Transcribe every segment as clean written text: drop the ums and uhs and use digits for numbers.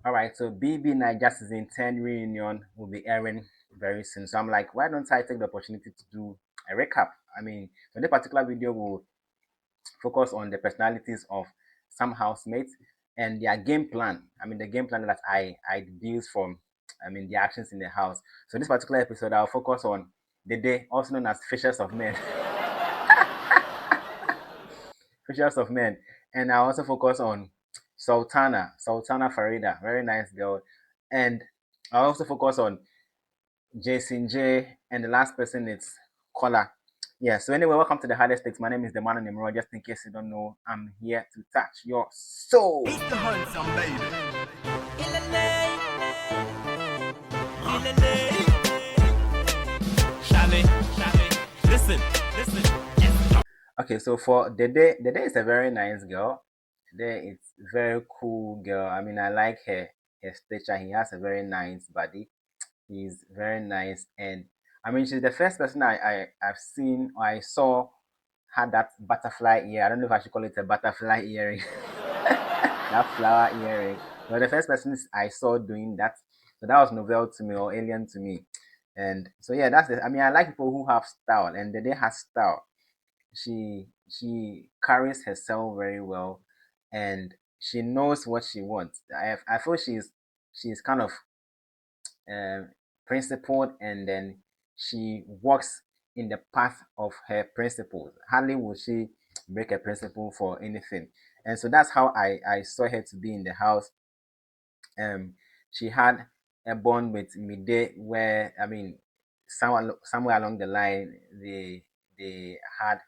All right, so BBNaija Season 10 reunion will be airing very soon. So I'm like, why don't I take the opportunity to do a recap? I mean, so this particular video will focus on the personalities of some housemates and their game plan. I mean, the game plan that I deduced from, I mean, the actions in the house. So this particular episode, I'll focus on Dede, also known as Fishers of Men, Fishers of Men, and I also focus on Sultana Farida, very nice girl, and I also focus on Jason J, and the last person is Kola. Yeah, so anyway, welcome to the hardest takes. My name is the man on the mirror. Just in case you don't know, I'm here to touch your soul. It's the handsome baby. Shally, listen, listen. Okay, so for Dede is a very nice girl. Dede is very cool girl. I mean, I like her stature. He has a very nice body. He's very nice, and I mean, she's the first person I've seen or I saw had that butterfly ear. I don't know if I should call it a butterfly earring, that flower earring. But the first person I saw doing that, so that was novel to me or alien to me. And so yeah, that's it. I mean, I like people who have style, and Dede has style. She carries herself very well, and she knows what she wants. I feel she's kind of um, principled, and then she walks in the path of her principles. Hardly will she break a principle for anything. And so that's how I saw her to be in the house. She had a bond with Mide where, I mean, somewhere along the line they had,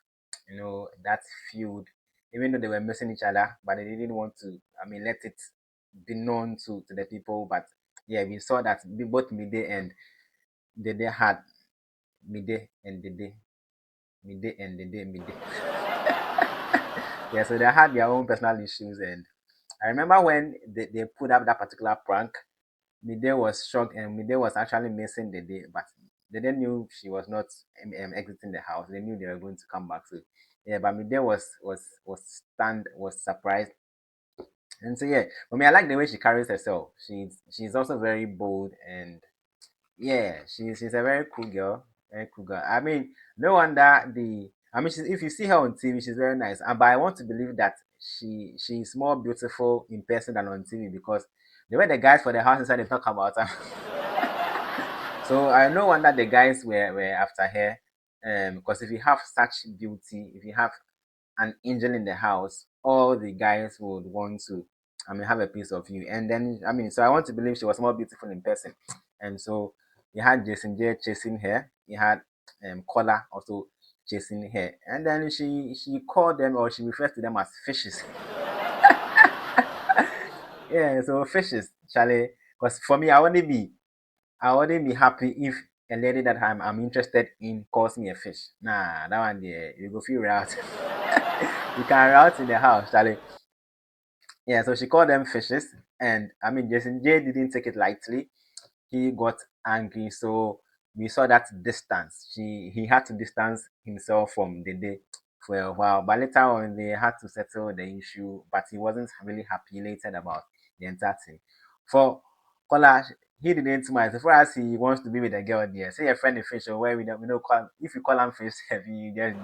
that feud, even though they were missing each other, but they didn't want to, I mean, let it be known to the people. But yeah, we saw that both Mide and Dede had Mide and Dede, Mide and Dede, Mide. Yeah, so they had their own personal issues. And I remember when they put up that particular prank, Mide was shocked, and Mide was actually missing Dede, but they didn't knew she was not exiting the house. They knew they were going to come back. So yeah, but Mide was surprised. And so yeah, for me, I like the way she carries herself. She's also very bold, and yeah, she's a very cool girl. Very cool girl. I mean, no wonder I mean, if you see her on TV, she's very nice. But I want to believe that she's more beautiful in person than on TV, because the way the guys for the house inside they talk about her. So I no wonder the guys were after her. Because if you have such beauty, if you have an angel in the house, all the guys would want to, I mean, have a piece of you. And then, I mean, so I want to believe she was more beautiful in person. And so you had Jason J chasing her, you had Kola also chasing her, and then she called them, or she refers to them as fishes. Yeah, so fishes, Charlie. Because for me, I wouldn't be happy if a lady that I'm interested in calls me a fish. Nah, that one there, you go feel route. You can route in the house, Charlie. Yeah, so she called them fishes, and I mean, Jason J didn't take it lightly. He got angry, so we saw that distance. He had to distance himself from Dede for a while, but later on they had to settle the issue. But he wasn't really happy later about the entire thing. For Kola, he didn't mind. So far as he wants to be with a girl there, say a friend of fish, or where we don't call, if you call him fish, you just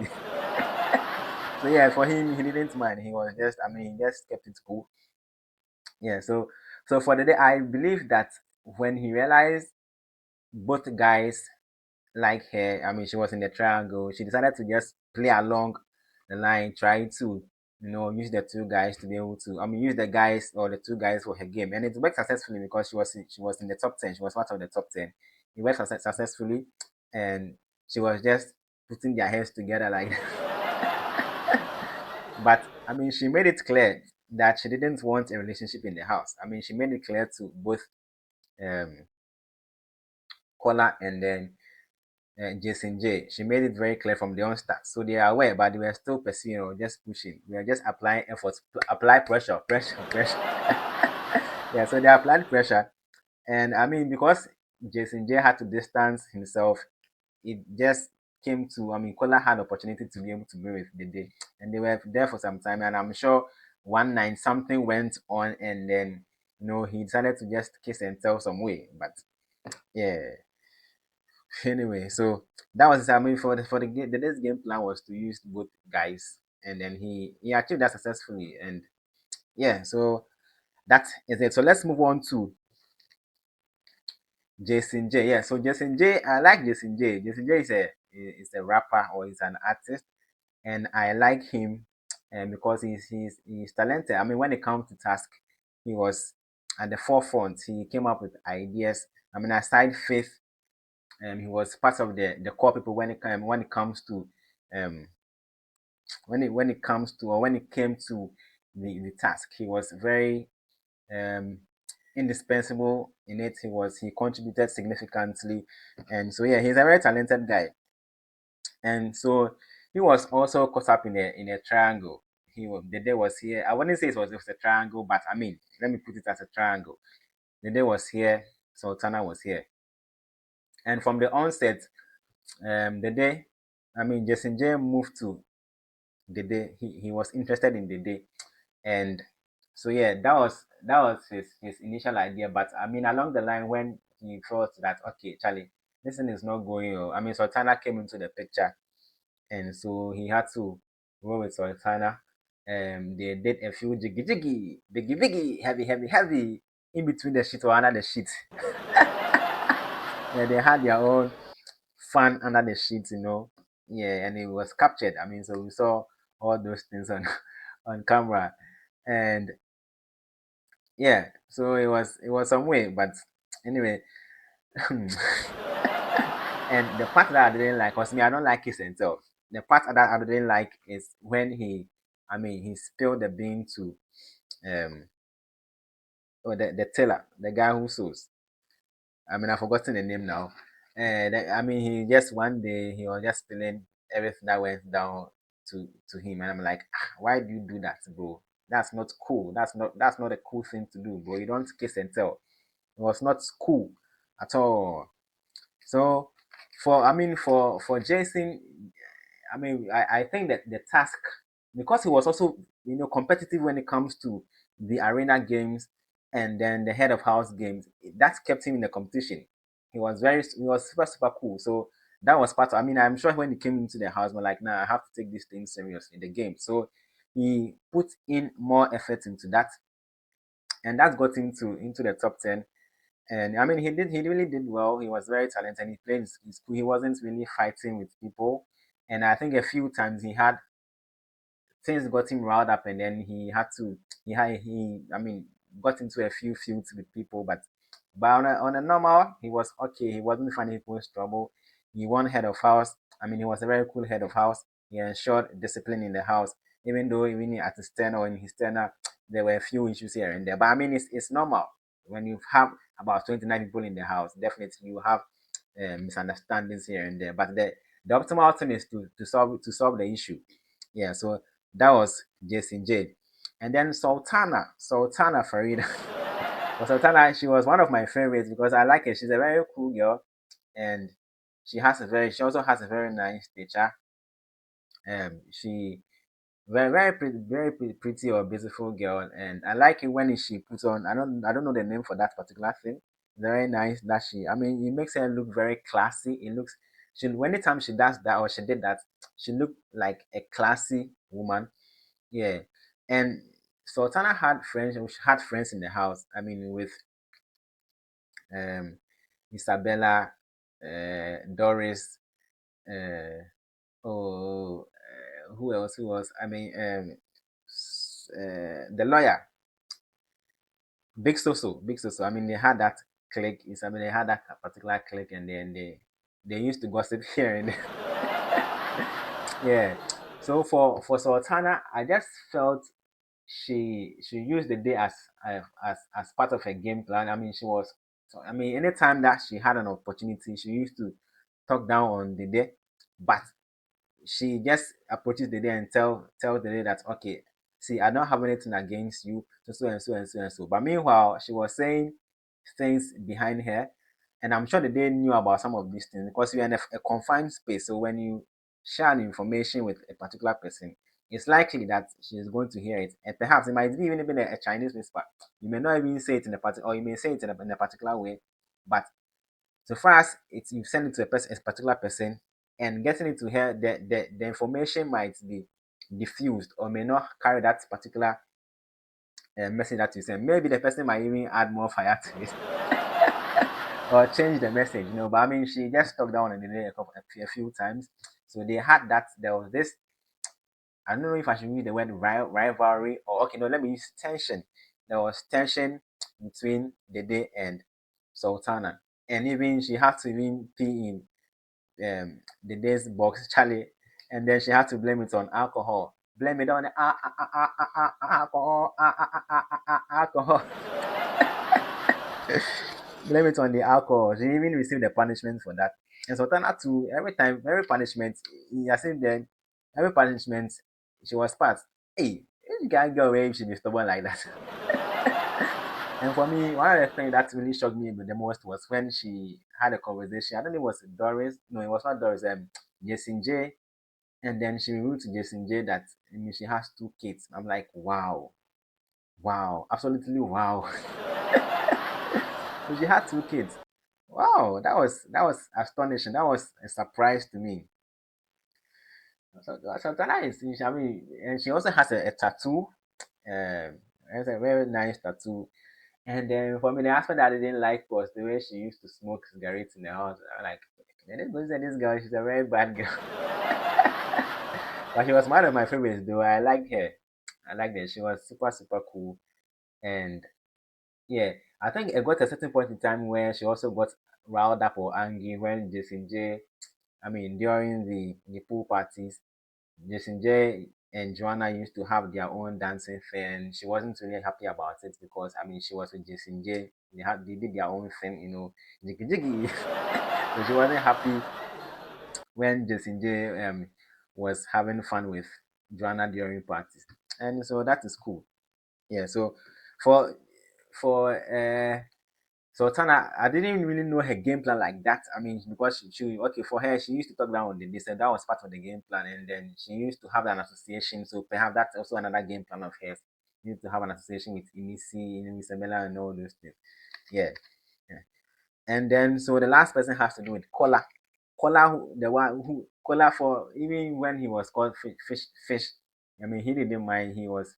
so yeah, for him he didn't mind. He was just, I mean, he just kept it cool. Yeah, so for the day, I believe that when he realized both guys like her, I mean, she was in the triangle, she decided to just play along the line, try to, use the two guys to be able to, I mean, use the guys or the two guys for her game. And it worked successfully because she was in the top 10. She was part of the top 10. It worked successfully, and she was just putting their heads together like But I mean, she made it clear that she didn't want a relationship in the house. I mean, she made it clear to both um, Kola and then Jason J. She made it very clear from the onstart. So they are aware, but they were still pursuing or just pushing. We are just applying efforts, apply pressure, pressure, pressure. Yeah, so they applied pressure. And I mean, because Jason J had to distance himself, it just came to, I mean, Kola had opportunity to be able to be with Dede, and they were there for some time. And I'm sure one night something went on, and then he decided to just kiss and tell some way. But yeah, anyway, so that was, I mean, for the game, the next game plan was to use both guys, and then he achieved that successfully. And yeah, so that is it. So let's move on to Jason J. Yeah, so Jason J. I like Jason J. Jason J is a rapper, or he's an artist, and I like him, because he's talented. I mean, when it comes to task, he was at the forefront. He came up with ideas. I mean, aside Faith, he was part of the core people when it comes to um when it comes to, or when it came to the task. He was very um indispensable in it. He contributed significantly, and so yeah, he's a very talented guy. And so he was also caught up in a triangle. The day was here. I wouldn't say it was a triangle, but I mean, let me put it as a triangle. The day was here, Sultana was here, and from the onset, the day, I mean, Jason J moved to Dede. He was interested in Dede, and so yeah, that was his initial idea. But I mean, along the line, when he thought that, okay, Charlie, this thing is not going. I mean, Sultana came into the picture, and so he had to roll with Sultana. They did a few jiggy jiggy, biggy biggy, heavy heavy heavy in between the sheet or under the sheet. Yeah, they had their own fun under the sheet. Yeah, and it was captured. I mean, so we saw all those things on on camera, and yeah, so it was some way, but anyway. And the part that I didn't like, cause me, I don't like his himself. The part that I didn't like is when I mean, he spilled the bean to um, the tailor, the guy who sews. I mean, I've forgotten the name now. And I mean, he just one day he was just spilling everything that went down to him, and I'm like, why do you do that, bro? That's not cool. That's not a cool thing to do, bro. You don't kiss and tell. It was not cool at all. So for Jason, I mean, I think that the task, because he was also, competitive when it comes to the arena games and then the head of house games, that kept him in the competition. He was super, super cool. So that was part of, I mean, I'm sure when he came into the house, we're like, nah, I have to take this thing seriously, the game. So he put in more effort into that, and that got him into the top 10. And I mean, he really did well. He was very talented. He played his school. He wasn't really fighting with people. And I think a few times he had things got him riled up, and then I mean, got into a few feuds with people. But on a normal, he was okay. He wasn't finding people's trouble. He won head of house. I mean, he was a very cool head of house. He ensured discipline in the house, even though even at his tenure or in his tenure, there were a few issues here and there. But I mean, it's normal when you have about 29 people in the house. Definitely, you have misunderstandings here and there. But the optimal thing is to solve the issue. Yeah, so that was Jason J. And then Sultana Farida. But Sultana, she was one of my favorites because I like her. She's a very cool girl, and she also has a very nice teacher. She very pretty or beautiful girl, and I like it when she puts on. I don't know the name for that particular thing. Very nice that I mean, it makes her look very classy. It looks she anytime she does that or she did that, she looked like a classy woman. Yeah, and Sultana had friends in the house. I mean, with um Isabella, Doris, uh, oh, who else? Who else? I mean, the lawyer, Big Soso. I mean, they had that clique. I mean, they had that particular clique, and then they used to gossip here and there. Yeah. So for Sultana, I just felt she used the day as part of her game plan. I mean, anytime that she had an opportunity, she used to talk down on the day, but she just approaches the day and tells the day that, okay, see, I don't have anything against you, so and so and so and so. But meanwhile, she was saying things behind her, and I'm sure the day knew about some of these things because we are in a confined space. So when you share an information with a particular person, it's likely that she is going to hear it, and perhaps it might be even been a Chinese whisper. You may not even say it in a particular, or you may say it in a particular way, but so far as it's you send it to a particular person, and getting it to her, the information might be diffused or may not carry that particular message that you send. Maybe the person might even add more fire to it or change the message, you know. But I mean, she just talked down on the day a few times. So they had that. There was this. I don't know if I should use the word rivalry or okay, no, let me use tension. There was tension between Dede and Sultana, and even she had to even pee in Dede's box, Charlie, and then she had to blame it on alcohol. Blame it on the alcohol, alcohol. Blame it on the alcohol. She even received the punishment for that. And Sultana too, every time, every punishment, as if then every punishment she was passed. Hey, this guy girl where she be stubborn like that. And for me, one of the things that really shocked me the most was when she had a conversation. I don't know if it was Doris. No, it was not Doris. Jason J. And then she revealed to Jason J that I mean, she has two kids. I'm like, wow, wow, absolutely wow. So she had two kids. Wow, that was astonishing. That was a surprise to me. So Tana is, I mean, and she also has a tattoo. It's a very nice tattoo. And then for me, the aspect that I didn't like was the way she used to smoke cigarettes in the house. I'm like, this girl, she's a very bad girl. But she was one of my favorites, though. I liked her. I liked her. She was super, super cool. And yeah, I think it got a certain point in time where she also got riled up or angry when Jason J, I mean, during the pool parties, Jason J and Joanna used to have their own dancing fair, and she wasn't really happy about it because I mean she was with Jason J. They did their own thing, you know, jiggy jiggy. So she wasn't happy when Jason J was having fun with Joanna during parties, and so that is cool. Yeah. So for for Sultana, I didn't really know her game plan like that. I mean, because she okay for her, she used to talk down on the list, and that was part of the game plan. And then she used to have an association, so perhaps that's also another game plan of hers. You need to have an association with Imisi, Isabella, and all those things. Yeah, yeah. And then so the last person has to do with Kola. Kola, the one who Kola for even when he was called fish. I mean, he didn't mind. He was.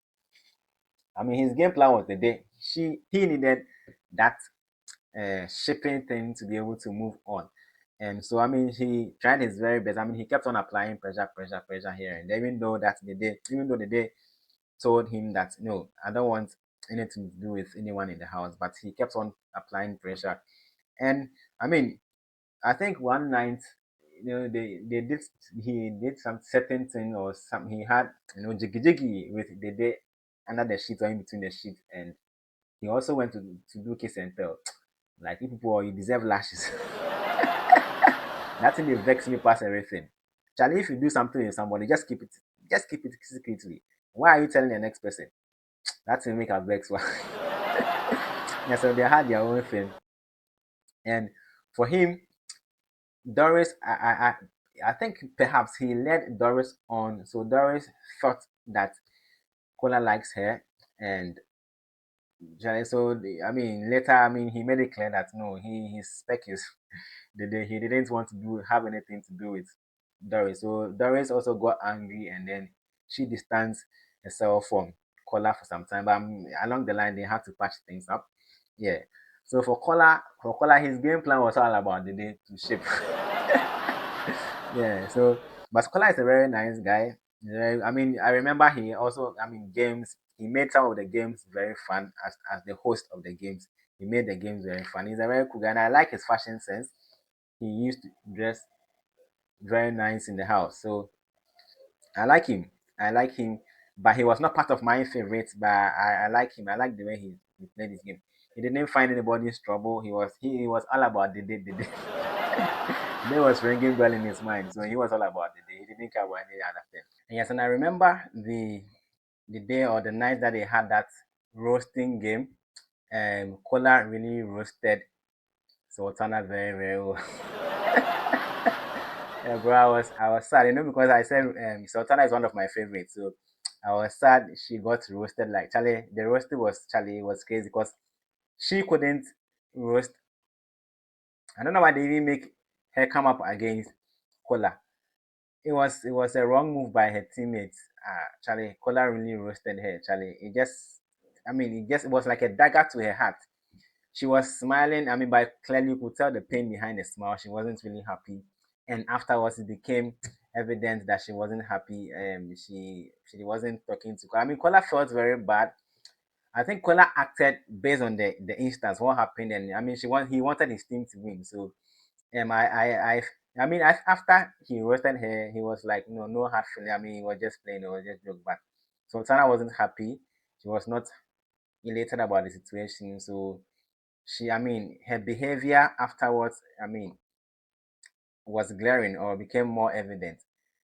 I mean, his game plan was the day he needed that shipping thing to be able to move on. And so, I mean, he tried his very best. I mean, he kept on applying pressure here. And even though the day told him that, no, I don't want anything to do with anyone in the house, but he kept on applying pressure. And I mean, I think one night, you know, he did some certain thing or some, he had, you know, jiggy jiggy with the day under the sheet or in between the sheet. And he also went to do kiss and tell. Like you people, you deserve lashes. That thing they vex me past everything. Charlie, if you do something with somebody, just keep it secretly. Why are you telling the next person? That will make a vex one. Yeah, so they had their own thing. And for him, Doris, I think perhaps he led Doris on. So Doris thought that Kola likes her, and so I mean later, I mean he made it clear that no, his spec is he didn't want to have anything to do with Doris. So Doris also got angry and then she distanced herself from Kola for some time. But along the line, they had to patch things up. Yeah. So for Kola, his game plan was all about the day to ship. Yeah. So, but Kola is a very nice guy. I mean, I remember he also, I mean, games. He made some of the games very fun as the host of the games. He made the games very fun. He's a very cool guy, and I like his fashion sense. He used to dress very nice in the house. So I like him. I like him. But he was not part of my favorites. But I like him. I like the way he played his game. He didn't find anybody's trouble. He was all about the day. The day. They was ringing bell in his mind. So he was all about the day. He didn't care about any other thing. And yes, and I remember the day or the night that they had that roasting game. Kola really roasted Sultana very, very well. Yeah, bro, I was sad, because I said Sultana is one of my favorites. So I was sad she got roasted. Like Charlie, the roasting was Charlie was crazy because she couldn't roast. I don't know why they even make her come up against Kola. It was a wrong move by her teammates. Charlie, Kola really roasted her. Charlie, it was like a dagger to her heart. She was smiling. By clearly you could tell the pain behind the smile. She wasn't really happy, and afterwards it became evident that she wasn't happy. She wasn't talking to Kola. Kola felt very bad. I think Kola acted based on the instance, what happened, and he wanted his team to win. So after he roasted her, he was like, no, no hard feeling. He was just playing, it was just joke. But Sultana wasn't happy. She was not elated about the situation. So her behavior afterwards, was glaring or became more evident.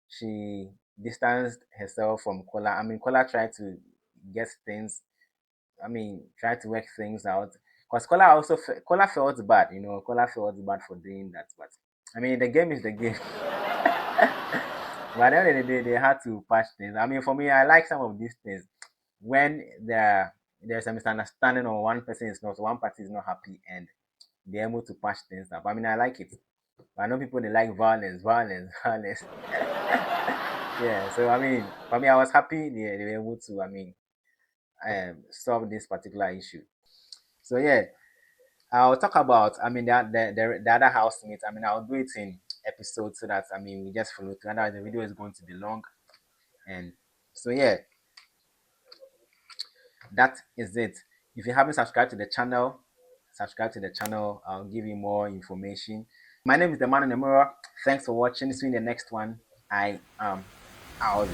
She distanced herself from Kola. Kola tried to get things. Tried to work things out. Because Kola felt bad. Kola felt bad for doing that. But the game is the game. But at the end of the day, they had to patch things. For me, I like some of these things when there's a misunderstanding or one party is not happy and they're able to patch things up. I like it. But I know people they like violence, violence, violence. Yeah. So for me, I was happy they were able to solve this particular issue. So yeah, I'll talk about the other housemates. I'll do it in episodes so that we just follow through. Otherwise, the video is going to be long. And so yeah, that is it. If you haven't subscribed to the channel, subscribe to the channel. I'll give you more information. My name is the man in the mirror. Thanks for watching. See you in the next one. I am out.